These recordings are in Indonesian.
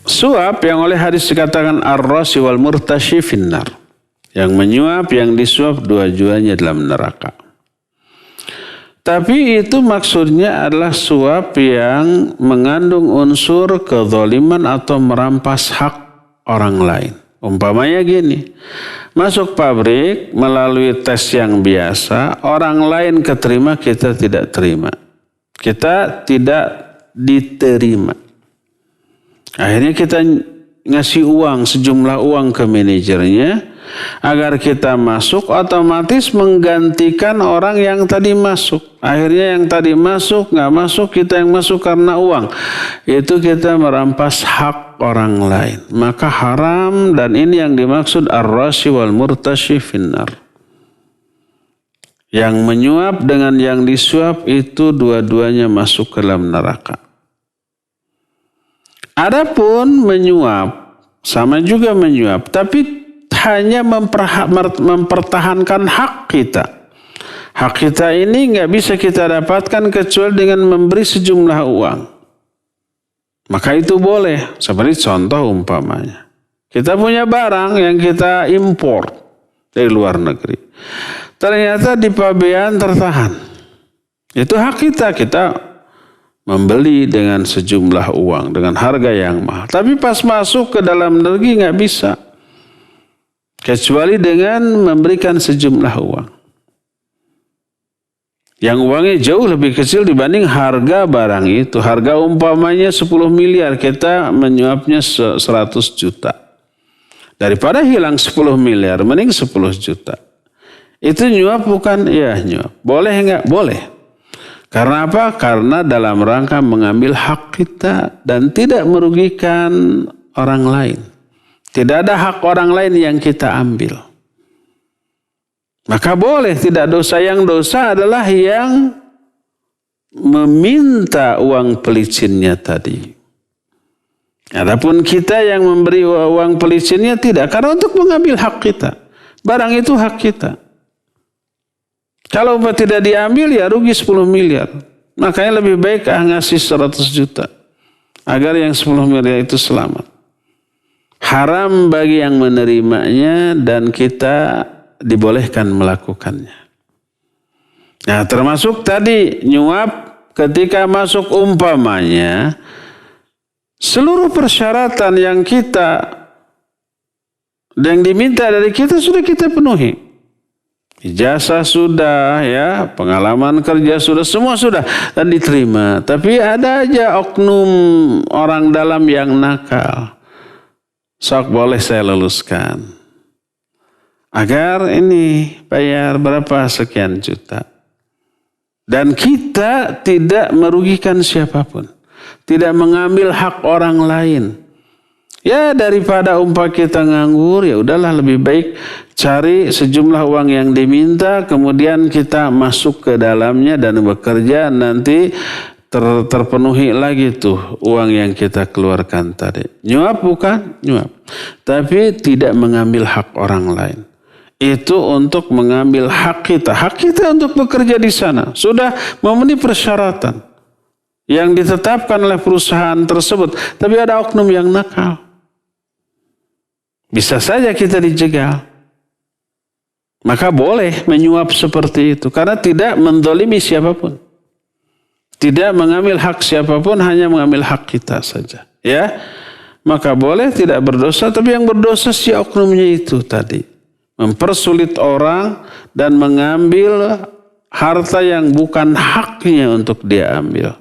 suap yang oleh hadis dikatakan ar-rashi wal murtashi finnar. Yang menyuap, yang disuap, dua-duanya dalam neraka. Tapi itu maksudnya adalah suap yang mengandung unsur kezaliman atau merampas hak orang lain. Umpamanya gini, masuk pabrik melalui tes yang biasa, orang lain keterima, kita tidak terima. Kita tidak diterima. Akhirnya kita ngasih uang, sejumlah uang ke manajernya, agar kita masuk, otomatis menggantikan orang yang tadi masuk. Akhirnya yang tadi masuk, nggak masuk, kita yang masuk karena uang. Itu kita merampas hak orang lain. Maka haram, dan ini yang dimaksud ar-rashi wal murtashi finnar. Yang menyuap dengan yang disuap itu dua-duanya masuk ke dalam neraka. Adapun menyuap, sama juga menyuap, tapi hanya mempertahankan hak kita. Hak kita ini nggak bisa kita dapatkan kecuali dengan memberi sejumlah uang. Maka itu boleh. Seperti contoh umpamanya, kita punya barang yang kita impor dari luar negeri. Ternyata di pabean tertahan. Itu hak kita. Kita membeli dengan sejumlah uang, dengan harga yang mahal. Tapi pas masuk ke dalam negeri nggak bisa. Kecuali dengan memberikan sejumlah uang. Yang uangnya jauh lebih kecil dibanding harga barang itu. Harga umpamanya 10 miliar, kita menyuapnya 100 juta. Daripada hilang 10 miliar, mending 10 juta. Itu nyuap bukan? Ya nyuap. Boleh enggak? Boleh. Karena apa? Karena dalam rangka mengambil hak kita dan tidak merugikan orang lain. Tidak ada hak orang lain yang kita ambil. Maka boleh, tidak dosa. Yang dosa adalah yang meminta uang pelicinnya tadi. Adapun kita yang memberi uang pelicinnya tidak. Karena untuk mengambil hak kita. Barang itu hak kita. Kalau tidak diambil ya rugi 10 miliar. Makanya lebih baik ngasih 100 juta. Agar yang 10 miliar itu selamat. Haram bagi yang menerimanya dan kita dibolehkan melakukannya. Nah, termasuk tadi nyuap ketika masuk umpamanya seluruh persyaratan yang diminta dari kita sudah kita penuhi. Ijazah sudah, ya, pengalaman kerja sudah, semua sudah dan diterima. Tapi ada aja oknum orang dalam yang nakal. Sok boleh saya luluskan. Agar ini bayar berapa sekian juta. Dan kita tidak merugikan siapapun. Tidak mengambil hak orang lain. Ya daripada kita nganggur, ya udahlah lebih baik cari sejumlah uang yang diminta. Kemudian kita masuk ke dalamnya dan bekerja, nanti terpenuhi lagi tuh uang yang kita keluarkan tadi. Nyuap bukan? Nyuap. Tapi tidak mengambil hak orang lain. Itu untuk mengambil hak kita. Hak kita untuk bekerja di sana. Sudah memenuhi persyaratan yang ditetapkan oleh perusahaan tersebut. Tapi ada oknum yang nakal. Bisa saja kita dijegal. Maka boleh menyuap seperti itu. Karena tidak mendolimi siapapun. Tidak mengambil hak siapapun, hanya mengambil hak kita saja. Ya, maka boleh, tidak berdosa. Tapi yang berdosa si oknumnya itu tadi. Mempersulit orang dan mengambil harta yang bukan haknya untuk dia ambil.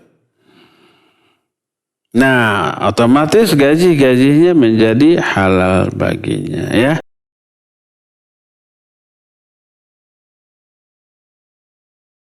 Nah, otomatis gaji-gajinya menjadi halal baginya. Ya.